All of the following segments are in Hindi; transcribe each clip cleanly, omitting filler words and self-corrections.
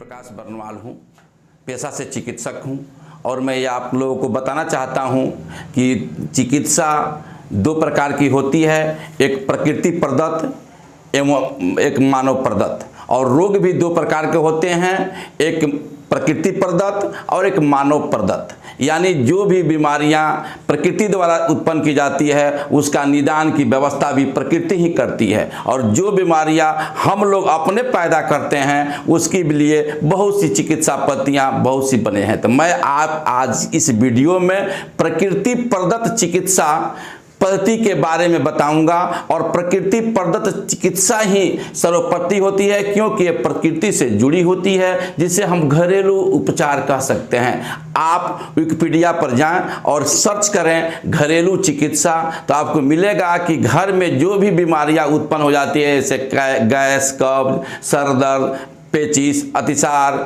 प्रकाश बरनवाल हूँ, पेशा से चिकित्सक हूँ और मैं ये आप लोगों को बताना चाहता हूँ कि चिकित्सा दो प्रकार की होती है, एक प्रकृति प्रदत्त एवं एक मानव प्रदत्त। और रोग भी दो प्रकार के होते हैं, एक प्रकृति प्रदत्त और एक मानव प्रदत्त। यानी जो भी बीमारियां प्रकृति द्वारा उत्पन्न की जाती है उसका निदान की व्यवस्था भी प्रकृति ही करती है, और जो बीमारियां हम लोग अपने पैदा करते हैं उसके लिए बहुत सी चिकित्सा पद्धतियां बहुत सी बने हैं। तो मैं आप आज इस वीडियो में प्रकृति प्रदत्त चिकित्सा पद्धति के बारे में बताऊंगा। और प्रकृति प्रदत्त चिकित्सा ही सर्वोपरि होती है क्योंकि ये प्रकृति से जुड़ी होती है, जिसे हम घरेलू उपचार कह सकते हैं। आप विकिपीडिया पर जाएं और सर्च करें घरेलू चिकित्सा, तो आपको मिलेगा कि घर में जो भी बीमारियां उत्पन्न हो जाती है जैसे गैस, कब्ज, सर दर्द, पेचिश, अतिसार,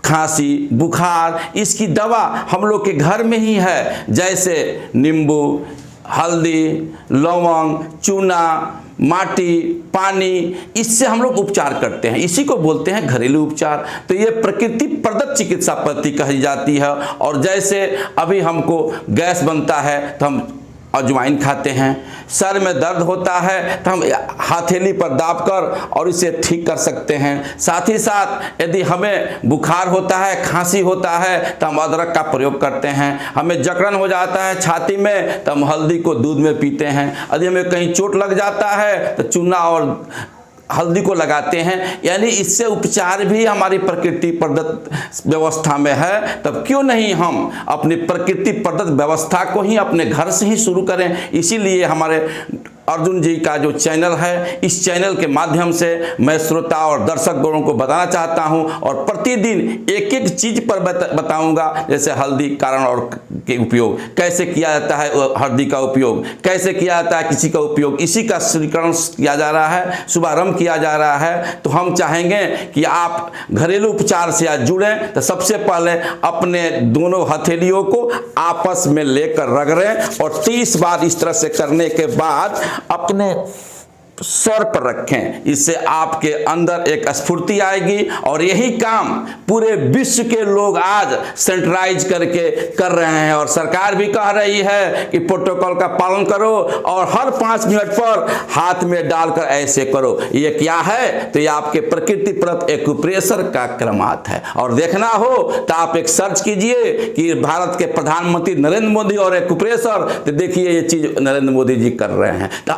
खांसी, बुखार, इसकी दवा हम लोग के घर में ही है। जैसे नींबू, हल्दी, लौंग, चूना, माटी, पानी, इससे हम लोग उपचार करते हैं। इसी को बोलते हैं घरेलू उपचार। तो ये प्रकृति प्रदत्त चिकित्सा पद्धति कही जाती है। और जैसे अभी हमको गैस बनता है तो हम अजवाइन खाते हैं, सर में दर्द होता है तो हम हथेली पर दाबकर और इसे ठीक कर सकते हैं। साथ ही साथ यदि हमें बुखार होता है, खांसी होता है तो हम अदरक का प्रयोग करते हैं। हमें जकड़न हो जाता है छाती में तो हम हल्दी को दूध में पीते हैं। यदि हमें कहीं चोट लग जाता है तो चूना और हल्दी को लगाते हैं। यानी इससे उपचार भी हमारी प्रकृति प्रदत्त व्यवस्था में है। तब क्यों नहीं हम अपनी प्रकृति प्रदत्त व्यवस्था को ही अपने घर से ही शुरू करें। इसीलिए हमारे अर्जुन जी का जो चैनल है, इस चैनल के माध्यम से मैं श्रोता और दर्शक गणों को बताना चाहता हूं और प्रतिदिन एक एक चीज पर बताऊंगा। जैसे हल्दी कारण और के उपयोग कैसे किया जाता है, हल्दी का उपयोग कैसे किया जाता है, किसी का उपयोग इसी का श्रीकरण किया जा रहा है, शुभारंभ किया जा रहा है। तो हम चाहेंगे कि आप घरेलू उपचार से आज जुड़ें। तो सबसे पहले अपने दोनों हथेलियों को आपस में लेकर रगड़ें और 30 बार इस तरह से करने के बाद अपने सर पर रखें। इससे आपके अंदर एक स्फूर्ति आएगी। और यही काम पूरे विश्व के लोग आज सेंट्राइज करके कर रहे हैं। और सरकार भी कह रही है कि प्रोटोकॉल का पालन करो और हर 5 मिनट पर हाथ में डालकर ऐसे करो। ये क्या है? तो ये आपके प्रकृति प्रदत्त एक्यूप्रेशर का क्रमात है। और देखना हो तो आप एक सर्च कीजिए कि भारत के प्रधानमंत्री नरेंद्र मोदी और एक्यूप्रेशर, तो देखिए ये चीज नरेंद्र मोदी जी कर रहे हैं। तो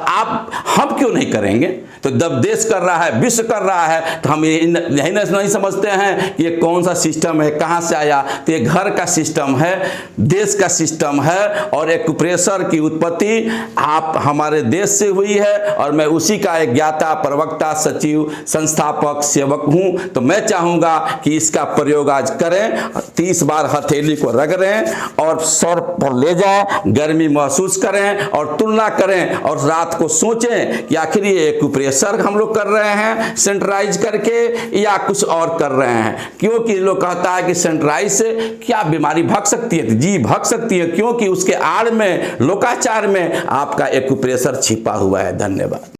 हम क्यों नहीं करेंगे? तो जब देश कर रहा है, विश्व कर रहा है, तो हम यही नहीं समझते हैं कि ये कौन सा सिस्टम है, कहां से आया। तो ये घर का सिस्टम है, देश का सिस्टम है। और एक्यूप्रेशर की उत्पत्ति आप हमारे देश से हुई है और मैं उसी का एक ज्ञाता, प्रवक्ता, सचिव, संस्थापक, सेवक हूं। तो मैं चाहूंगा कि इसका प्रयोग आज करें। 30 बार हथेली को रगड़ें और सर पर ले जाएं, गर्मी महसूस करें और तुलना करें और रात को सोचें कि आखिर ये एक्यूप्रेशर हम लोग कर रहे हैं सेंट्राइज करके या कुछ और कर रहे हैं। क्योंकि लोग कहता है कि सेंट्राइज से क्या बीमारी भाग सकती है? जी भाग सकती है, क्योंकि उसके आड़ में, लोकाचार में आपका एक्यूप्रेशर छिपा हुआ है। धन्यवाद।